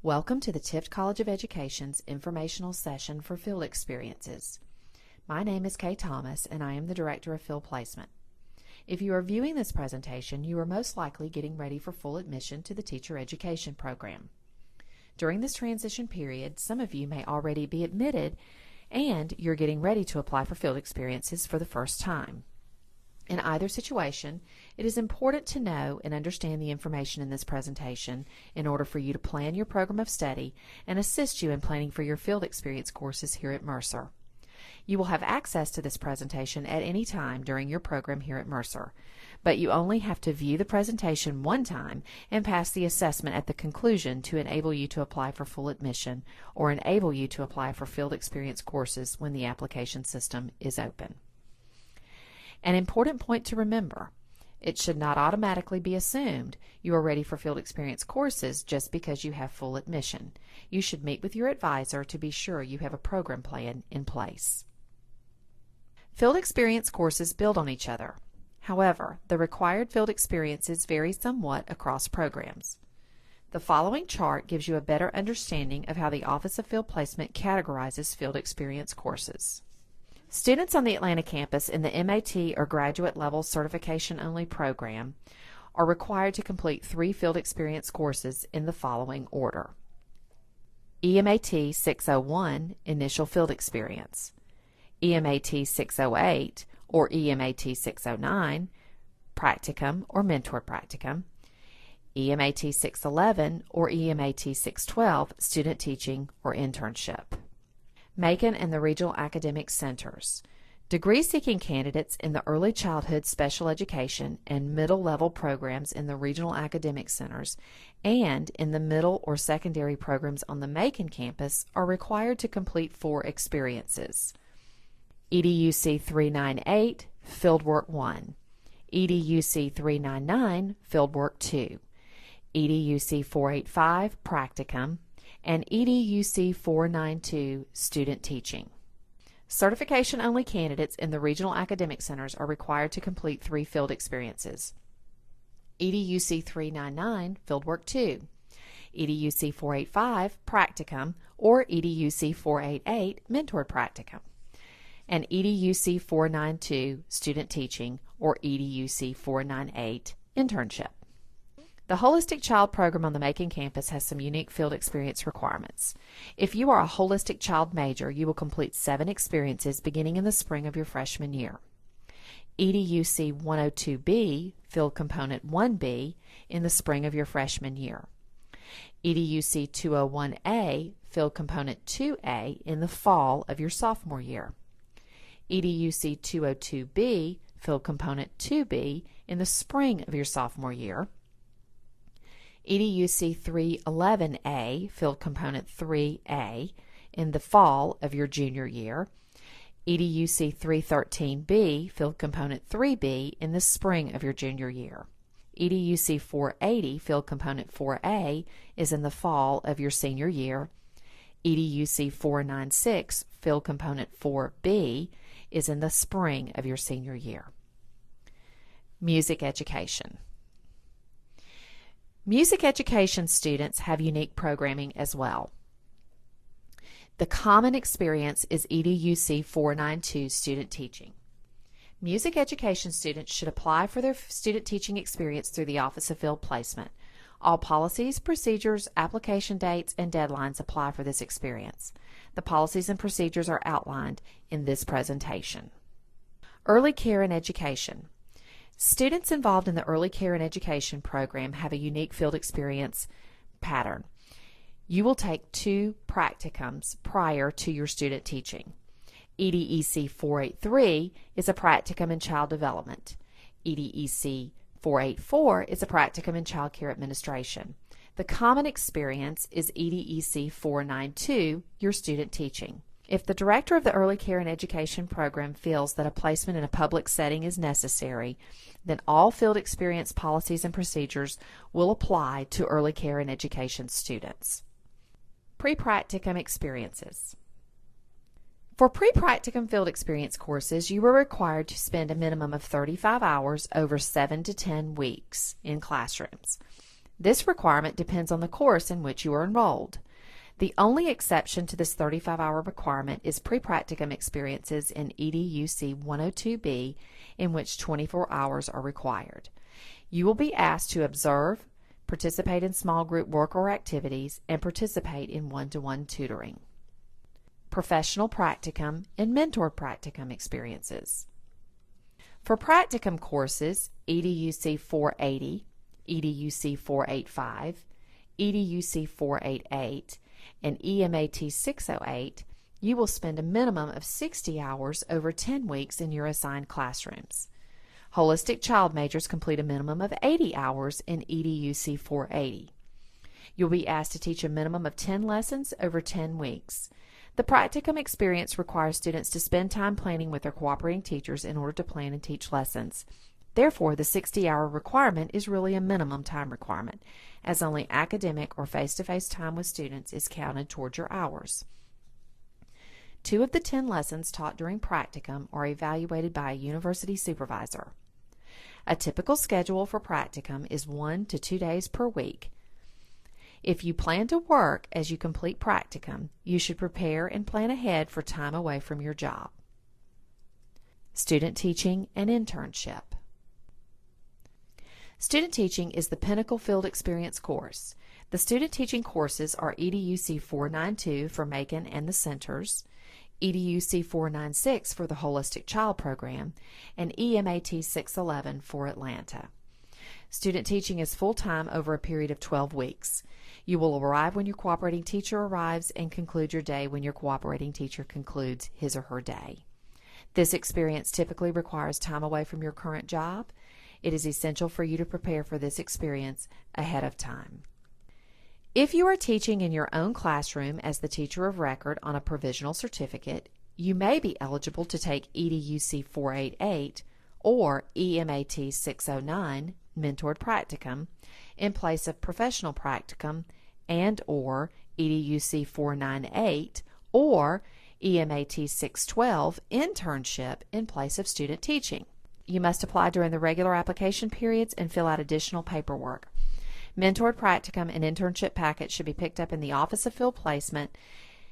Welcome to the Tift College of Education's informational session for field experiences. My name is Kay Thomas and I am the Director of Field Placement. If you are viewing this presentation, you are most likely getting ready for full admission to the teacher education program. During this transition period, some of you may already be admitted and you're getting ready to apply for field experiences for the first time. In either situation, it is important to know and understand the information in this presentation in order for you to plan your program of study and assist you in planning for your field experience courses here at Mercer. You will have access to this presentation at any time during your program here at Mercer, but you only have to view the presentation one time and pass the assessment at the conclusion to enable you to apply for full admission or enable you to apply for field experience courses when the application system is open. An important point to remember: it should not automatically be assumed you are ready for field experience courses just because you have full admission. You should meet with your advisor to be sure you have a program plan in place. Field experience courses build on each other. However, the required field experiences vary somewhat across programs. The following chart gives you a better understanding of how the Office of Field Placement categorizes field experience courses. Students on the Atlanta campus in the MAT or graduate level certification only program are required to complete 3 field experience courses in the following order: EMAT 601 Initial Field Experience, EMAT 608 or EMAT 609 Practicum or Mentored Practicum, EMAT 611 or EMAT 612 Student Teaching or Internship. Macon and the Regional Academic Centers. Degree-seeking candidates in the early childhood special education and middle-level programs in the Regional Academic Centers and in the middle or secondary programs on the Macon campus are required to complete 4 experiences: EDUC 398, Fieldwork 1, EDUC 399, Fieldwork 2, EDUC 485, Practicum, and EDUC 492 Student Teaching. Certification-only candidates in the Regional Academic Centers are required to complete 3 field experiences: EDUC 399 Fieldwork 2, EDUC 485 Practicum or EDUC 488 Mentored Practicum, and EDUC 492 Student Teaching or EDUC 498 Internship. The Holistic Child program on the Macon campus has some unique field experience requirements. If you are a Holistic Child major, you will complete 7 experiences beginning in the spring of your freshman year: EDUC 102B, Field Component 1B, in the spring of your freshman year; EDUC 201A, Field Component 2A, in the fall of your sophomore year; EDUC 202B, Field Component 2B, in the spring of your sophomore year; EDUC 311A, Field Component 3A, in the fall of your junior year; EDUC 313B, Field Component 3B, in the spring of your junior year; EDUC 480, Field Component 4A, is in the fall of your senior year; EDUC 496, Field Component 4B, is in the spring of your senior year. Music education. Music education students have unique programming as well. The common experience is EDUC 492 Student Teaching. Music education students should apply for their student teaching experience through the Office of Field Placement. All policies, procedures, application dates, and deadlines apply for this experience. The policies and procedures are outlined in this presentation. Early care and education. Students involved in the Early Care and Education program have a unique field experience pattern. You will take 2 practicums prior to your student teaching. EDEC 483 is a practicum in child development. EDEC 484 is a practicum in child care administration. The common experience is EDEC 492, your student teaching. If the director of the Early Care and Education program feels that a placement in a public setting is necessary, then all field experience policies and procedures will apply to early care and education students. Pre-practicum experiences. For pre-practicum field experience courses, you are required to spend a minimum of 35 hours over 7 to 10 weeks in classrooms. This requirement depends on the course in which you are enrolled. The only exception to this 35-hour requirement is pre-practicum experiences in EDUC 102B, in which 24 hours are required. You will be asked to observe, participate in small group work or activities, and participate in one-to-one tutoring. Professional practicum and mentored practicum experiences. For practicum courses, EDUC 480, EDUC 485, EDUC 488, and EMAT 608, you will spend a minimum of 60 hours over 10 weeks in your assigned classrooms. Holistic child majors complete a minimum of 80 hours in EDUC 480. You'll be asked to teach a minimum of 10 lessons over 10 weeks. The practicum experience requires students to spend time planning with their cooperating teachers in order to plan and teach lessons. Therefore, the 60-hour requirement is really a minimum time requirement, as only academic or face-to-face time with students is counted towards your hours. 2 of the 10 lessons taught during practicum are evaluated by a university supervisor. A typical schedule for practicum is 1 to 2 days per week. If you plan to work as you complete practicum, you should prepare and plan ahead for time away from your job. Student teaching and internship. Student teaching is the pinnacle field experience course. The student teaching courses are EDUC 492 for Macon and the Centers, EDUC 496 for the Holistic Child Program, and EMAT 611 for Atlanta. Student teaching is full-time over a period of 12 weeks. You will arrive when your cooperating teacher arrives and conclude your day when your cooperating teacher concludes his or her day. This experience typically requires time away from your current job. It is essential for you to prepare for this experience ahead of time. If you are teaching in your own classroom as the teacher of record on a provisional certificate, you may be eligible to take EDUC 488 or EMAT 609, Mentored Practicum, in place of Professional Practicum and or EDUC 498 or EMAT 612, Internship, in place of Student Teaching. You must apply during the regular application periods and fill out additional paperwork. Mentored Practicum and internship packets should be picked up in the Office of Field Placement.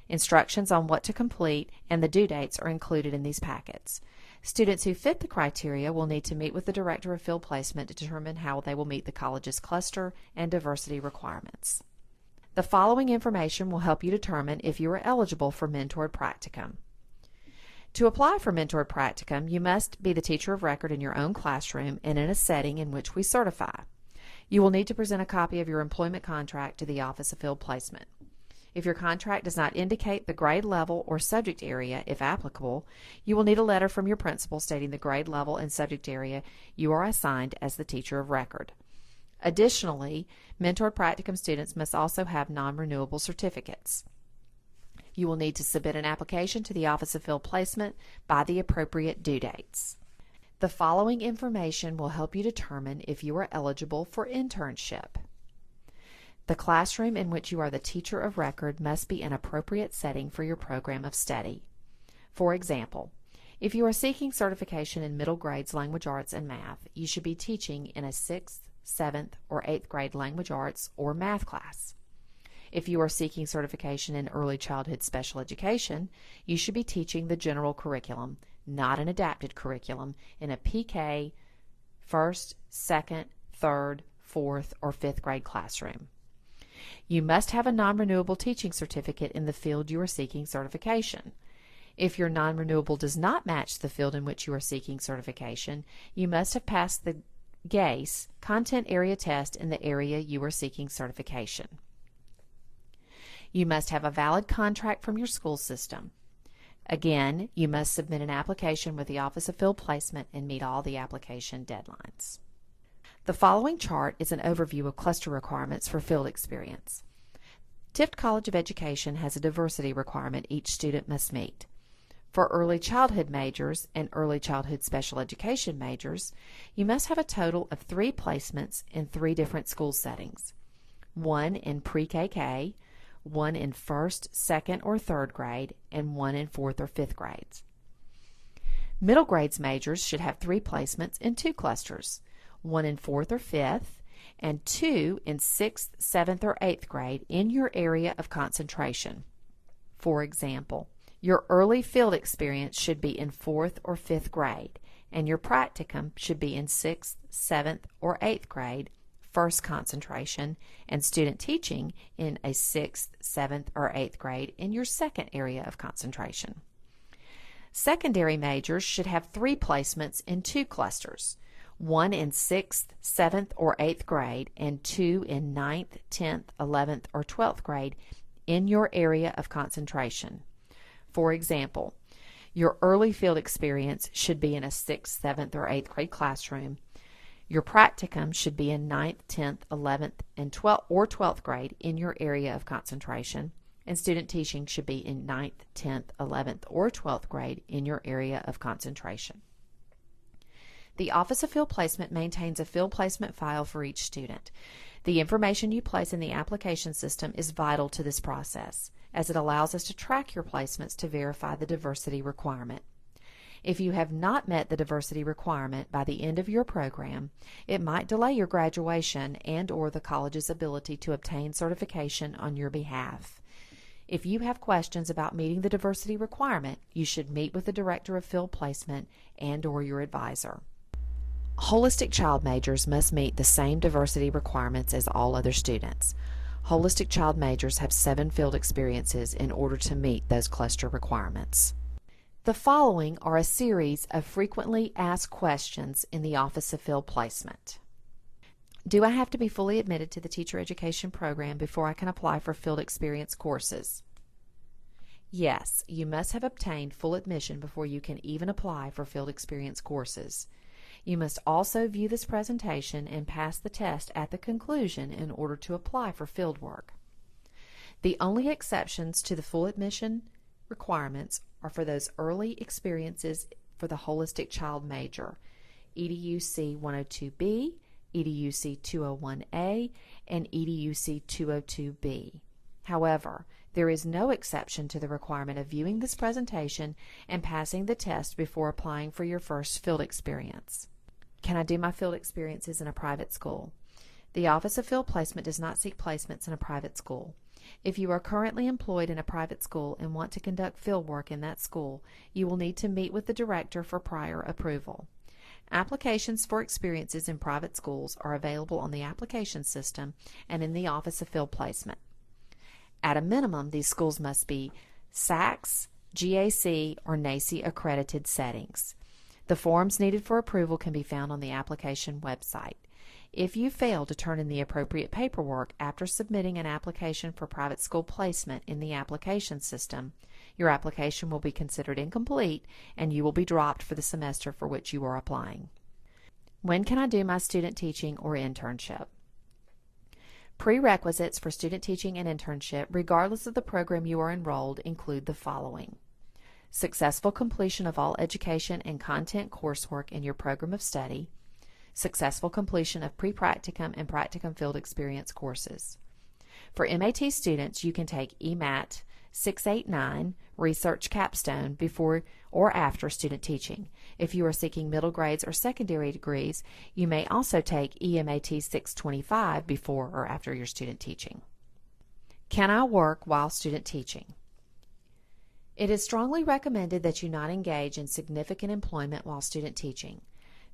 Instructions on what to complete and the due dates are included in these packets. Students who fit the criteria will need to meet with the Director of Field Placement to determine how they will meet the college's cluster and diversity requirements. The following information will help you determine if you are eligible for Mentored Practicum. To apply for Mentored Practicum, you must be the teacher of record in your own classroom and in a setting in which we certify. You will need to present a copy of your employment contract to the Office of Field Placement. If your contract does not indicate the grade level or subject area, if applicable, you will need a letter from your principal stating the grade level and subject area you are assigned as the teacher of record. Additionally, Mentored Practicum students must also have non-renewable certificates. You will need to submit an application to the Office of Field Placement by the appropriate due dates. The following information will help you determine if you are eligible for internship. The classroom in which you are the teacher of record must be an appropriate setting for your program of study. For example, if you are seeking certification in middle grades language arts and math, you should be teaching in a 6th, 7th, or 8th grade language arts or math class. If you are seeking certification in early childhood special education, you should be teaching the general curriculum, not an adapted curriculum, in a PK, 1st, 2nd, 3rd, 4th, or 5th grade classroom. You must have a non-renewable teaching certificate in the field you are seeking certification. If your non-renewable does not match the field in which you are seeking certification, you must have passed the GACE, Content Area Test, in the area you are seeking certification. You must have a valid contract from your school system. Again, you must submit an application with the Office of Field Placement and meet all the application deadlines. The following chart is an overview of cluster requirements for field experience. Tift College of Education has a diversity requirement each student must meet. For early childhood majors and early childhood special education majors, you must have a total of 3 placements in 3 different school settings. 1 in pre-KK, 1 in 1st, 2nd, or 3rd grade, and 1 in 4th or 5th grades. Middle grades majors should have 3 placements in 2 clusters, 1 in 4th or 5th, and 2 in 6th, 7th, or 8th grade in your area of concentration. For example, your early field experience should be in 4th or 5th grade, and your practicum should be in 6th, 7th, or 8th grade, first concentration, and student teaching in a 6th, 7th, or 8th grade in your second area of concentration. Secondary majors should have 3 placements in 2 clusters, 1 in 6th, 7th, or 8th grade, and 2 in 9th, 10th, 11th, or 12th grade in your area of concentration. For example, your early field experience should be in a 6th, 7th, or 8th grade classroom. Your practicum should be in 9th, 10th, 11th, and 12th grade in your area of concentration, and student teaching should be in 9th, 10th, 11th, or 12th grade in your area of concentration. The Office of Field Placement maintains a field placement file for each student. The information you place in the application system is vital to this process, as it allows us to track your placements to verify the diversity requirement. If you have not met the diversity requirement by the end of your program, it might delay your graduation and/or the college's ability to obtain certification on your behalf. If you have questions about meeting the diversity requirement, you should meet with the Director of Field Placement and/or your advisor. Holistic child majors must meet the same diversity requirements as all other students. Holistic child majors have 7 field experiences in order to meet those cluster requirements. The following are a series of frequently asked questions in the Office of Field Placement. Do I have to be fully admitted to the teacher education program before I can apply for field experience courses? Yes, you must have obtained full admission before you can even apply for field experience courses. You must also view this presentation and pass the test at the conclusion in order to apply for field work. The only exceptions to the full admission requirements are for those early experiences for the holistic child major, EDUC 102B, EDUC 201A, and EDUC 202B. However, there is no exception to the requirement of viewing this presentation and passing the test before applying for your first field experience. Can I do my field experiences in a private school? The Office of Field Placement does not seek placements in a private school. If you are currently employed in a private school and want to conduct field work in that school, you will need to meet with the director for prior approval. Applications for experiences in private schools are available on the application system and in the Office of Field Placement. At a minimum, these schools must be SACS, GAC, or NACCE accredited settings. The forms needed for approval can be found on the application website. If you fail to turn in the appropriate paperwork after submitting an application for private school placement in the application system, your application will be considered incomplete and you will be dropped for the semester for which you are applying. When can I do my student teaching or internship? Prerequisites for student teaching and internship, regardless of the program you are enrolled, include the following: successful completion of all education and content coursework in your program of study, successful completion of pre-practicum and practicum field experience courses. For MAT students, you can take EMAT 689 Research Capstone before or after student teaching. If you are seeking middle grades or secondary degrees, you may also take EMAT 625 before or after your student teaching. Can I work while student teaching? It is strongly recommended that you not engage in significant employment while student teaching.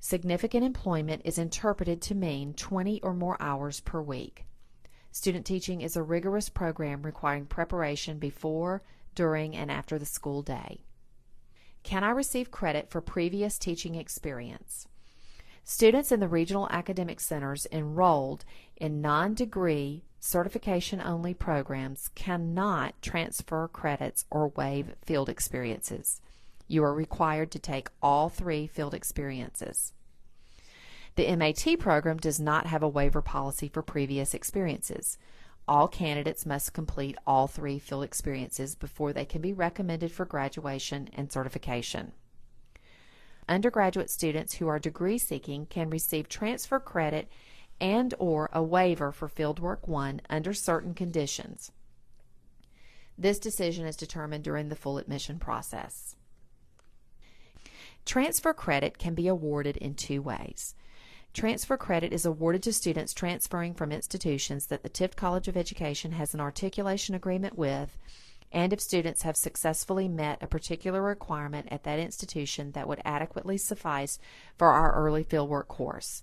Significant employment is interpreted to mean 20 or more hours per week. Student teaching is a rigorous program requiring preparation before, during, and after the school day. Can I receive credit for previous teaching experience? Students in the regional academic centers enrolled in non-degree certification-only programs cannot transfer credits or waive field experiences. You are required to take all 3 field experiences. The MAT program does not have a waiver policy for previous experiences. All candidates must complete all 3 field experiences before they can be recommended for graduation and certification. Undergraduate students who are degree seeking can receive transfer credit and/or a waiver for Fieldwork 1 under certain conditions. This decision is determined during the full admission process. Transfer credit can be awarded in 2 ways. Transfer credit is awarded to students transferring from institutions that the Tift College of Education has an articulation agreement with, and if students have successfully met a particular requirement at that institution that would adequately suffice for our early fieldwork course.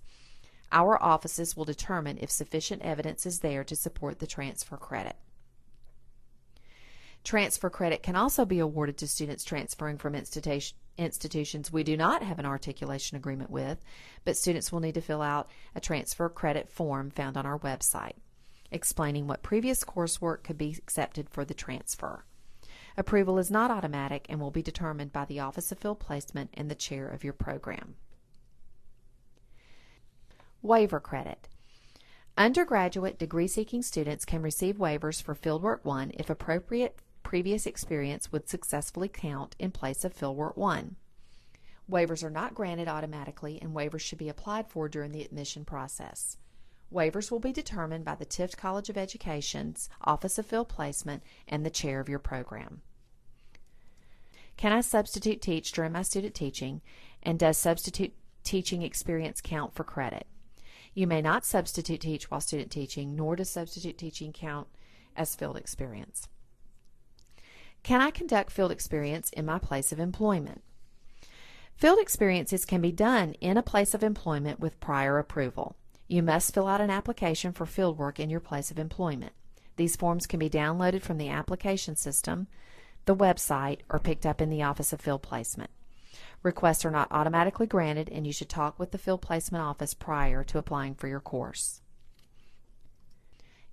Our offices will determine if sufficient evidence is there to support the transfer credit. Transfer credit can also be awarded to students transferring from institutions we do not have an articulation agreement with, but students will need to fill out a transfer credit form found on our website, explaining what previous coursework could be accepted for the transfer. Approval is not automatic and will be determined by the Office of Field Placement and the chair of your program. Waiver credit. Undergraduate degree-seeking students can receive waivers for Fieldwork 1 if appropriate previous experience would successfully count in place of Fieldwork 1. Waivers are not granted automatically, and waivers should be applied for during the admission process. Waivers will be determined by the Tift College of Education's Office of Field Placement and the chair of your program. Can I substitute teach during my student teaching, and does substitute teaching experience count for credit? You may not substitute teach while student teaching, nor does substitute teaching count as field experience. Can I conduct field experience in my place of employment? Field experiences can be done in a place of employment with prior approval. You must fill out an application for fieldwork in your place of employment. These forms can be downloaded from the application system, the website, or picked up in the Office of Field Placement. Requests are not automatically granted, and you should talk with the Field Placement Office prior to applying for your course.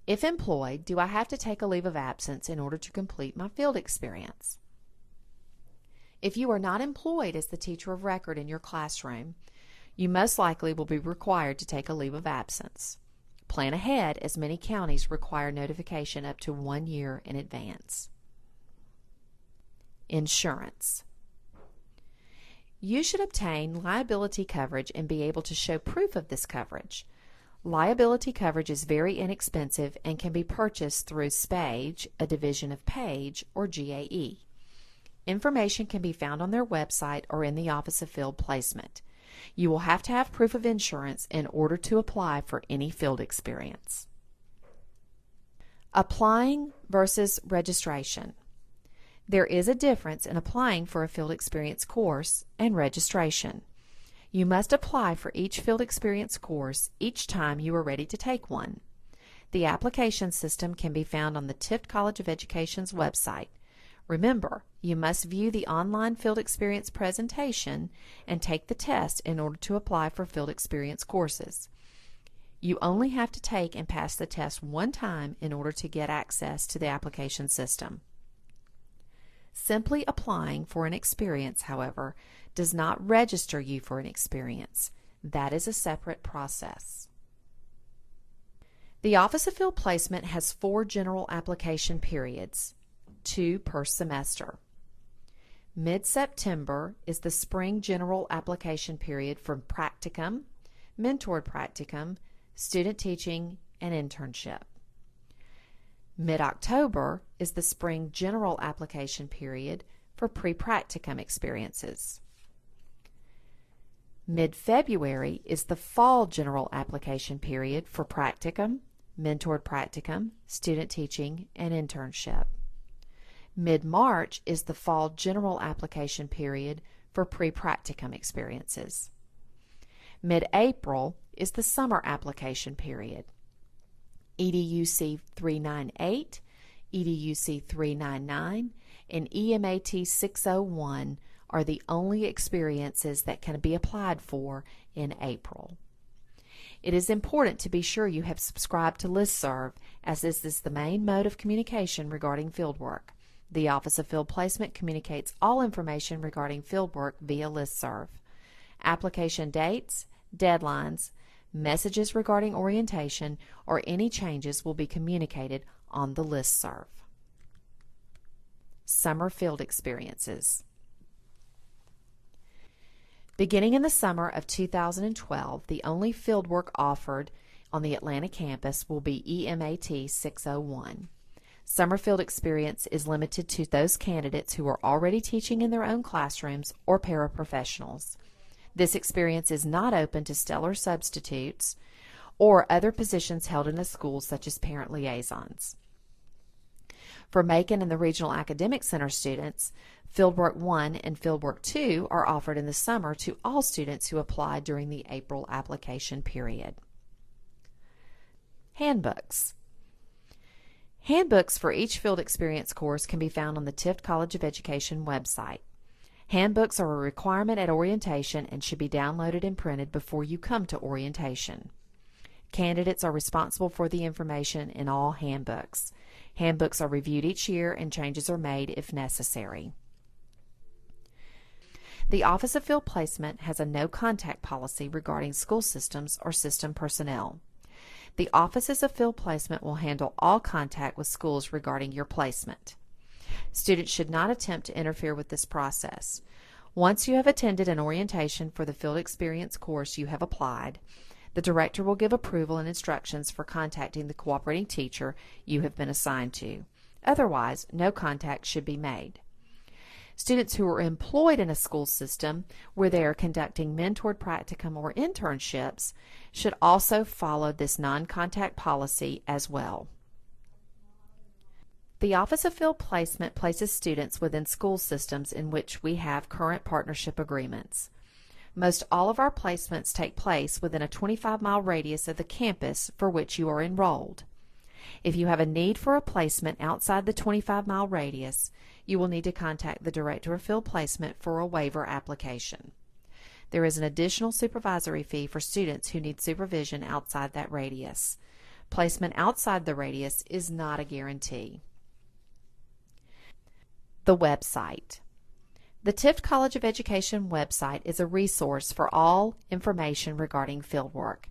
If employed, do I have to take a leave of absence in order to complete my field experience? If you are not employed as the teacher of record in your classroom, you most likely will be required to take a leave of absence. Plan ahead, as many counties require notification up to 1 year in advance. Insurance. You should obtain liability coverage and be able to show proof of this coverage. Liability coverage is very inexpensive and can be purchased through SPAGE, a division of PAGE, or GAE. Information can be found on their website or in the Office of Field Placement. You will have to have proof of insurance in order to apply for any field experience. Applying versus registration. There is a difference in applying for a field experience course and registration. You must apply for each field experience course each time you are ready to take one. The application system can be found on the Tift College of Education's website. Remember, you must view the online field experience presentation and take the test in order to apply for field experience courses. You only have to take and pass the test one time in order to get access to the application system. Simply applying for an experience, however, does not register you for an experience. That is a separate process. The Office of Field Placement has 4 general application periods, 2 per semester. Mid-September is the spring general application period for Practicum, Mentored Practicum, Student Teaching, and Internship. Mid-October is the spring general application period for pre-practicum experiences. Mid-February is the fall general application period for Practicum, Mentored Practicum, Student Teaching, and Internship. Mid-March is the fall general application period for pre-practicum experiences. Mid-April is the summer application period. EDUC 398, EDUC 399, and EMAT 601 are the only experiences that can be applied for in April. It is important to be sure you have subscribed to listserv, as this is the main mode of communication regarding fieldwork. The Office of Field Placement communicates all information regarding fieldwork via listserv. Application dates, deadlines, messages regarding orientation, or any changes will be communicated on the listserv. Summer field experiences. Beginning in the summer of 2012, the only fieldwork offered on the Atlanta campus will be EMAT 601. Summer field experience is limited to those candidates who are already teaching in their own classrooms or paraprofessionals. This experience is not open to stellar substitutes or other positions held in a school, such as parent liaisons. For Macon and the Regional Academic Center students, Fieldwork 1 and Fieldwork 2 are offered in the summer to all students who applied during the April application period. Handbooks. Handbooks for each field experience course can be found on the Tift College of Education website. Handbooks are a requirement at orientation and should be downloaded and printed before you come to orientation. Candidates are responsible for the information in all handbooks. Handbooks are reviewed each year and changes are made if necessary. The Office of Field Placement has a no-contact policy regarding school systems or system personnel. The Offices of Field Placement will handle all contact with schools regarding your placement. Students should not attempt to interfere with this process. Once you have attended an orientation for the field experience course you have applied, the director will give approval and instructions for contacting the cooperating teacher you have been assigned to. Otherwise, no contact should be made. Students who are employed in a school system where they are conducting mentored practicum or internships should also follow this non-contact policy as well. The Office of Field Placement places students within school systems in which we have current partnership agreements. Most all of our placements take place within a 25-mile radius of the campus for which you are enrolled. If you have a need for a placement outside the 25-mile radius, you will need to contact the Director of Field Placement for a waiver application. There is an additional supervisory fee for students who need supervision outside that radius. Placement outside the radius is not a guarantee. The website. The Tift College of Education website is a resource for all information regarding fieldwork.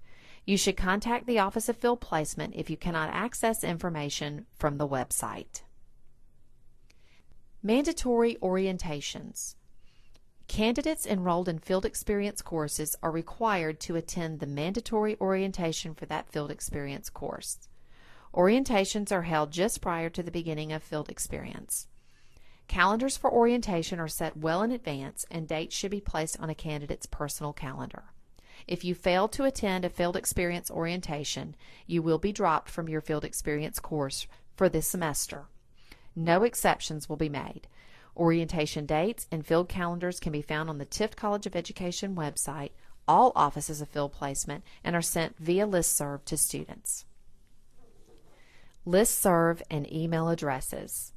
You should contact the Office of Field Placement if you cannot access information from the website. Mandatory orientations. Candidates enrolled in field experience courses are required to attend the mandatory orientation for that field experience course. Orientations are held just prior to the beginning of field experience. Calendars for orientation are set well in advance, and dates should be placed on a candidate's personal calendar. If you fail to attend a field experience orientation, you will be dropped from your field experience course for this semester. No exceptions will be made. Orientation dates and field calendars can be found on the Tift College of Education website, all offices of field placement, and are sent via listserv to students. Listserv and email addresses.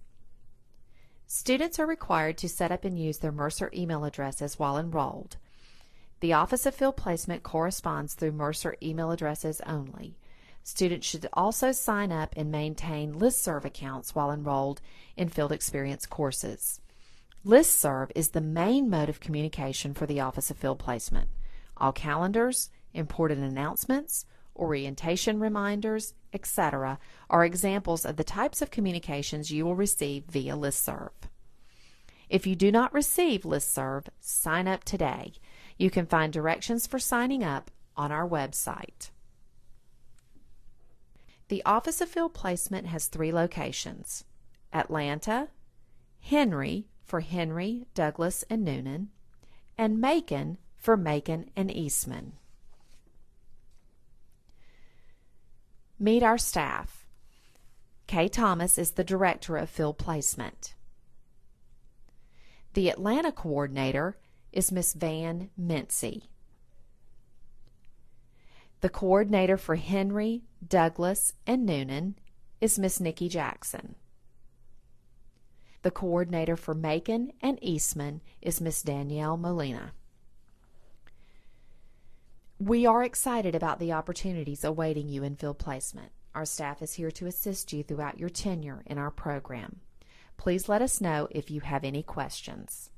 Students are required to set up and use their Mercer email addresses while enrolled. The Office of Field Placement corresponds through Mercer email addresses only. Students should also sign up and maintain listserv accounts while enrolled in field experience courses. Listserv is the main mode of communication for the Office of Field Placement. All calendars, important announcements, orientation reminders, etc. are examples of the types of communications you will receive via listserv. If you do not receive listserv, sign up today. You can find directions for signing up on our website. The Office of Field Placement has 3 locations: Atlanta, Henry for Henry, Douglas, and Noonan, and Macon for Macon and Eastman. Meet our staff. Kay Thomas is the Director of Field Placement. The Atlanta Coordinator is Miss Van Mincy. The Coordinator for Henry, Douglas, and Noonan is Miss Nikki Jackson. The Coordinator for Macon and Eastman is Miss Danielle Molina. We are excited about the opportunities awaiting you in field placement. Our staff is here to assist you throughout your tenure in our program. Please let us know if you have any questions.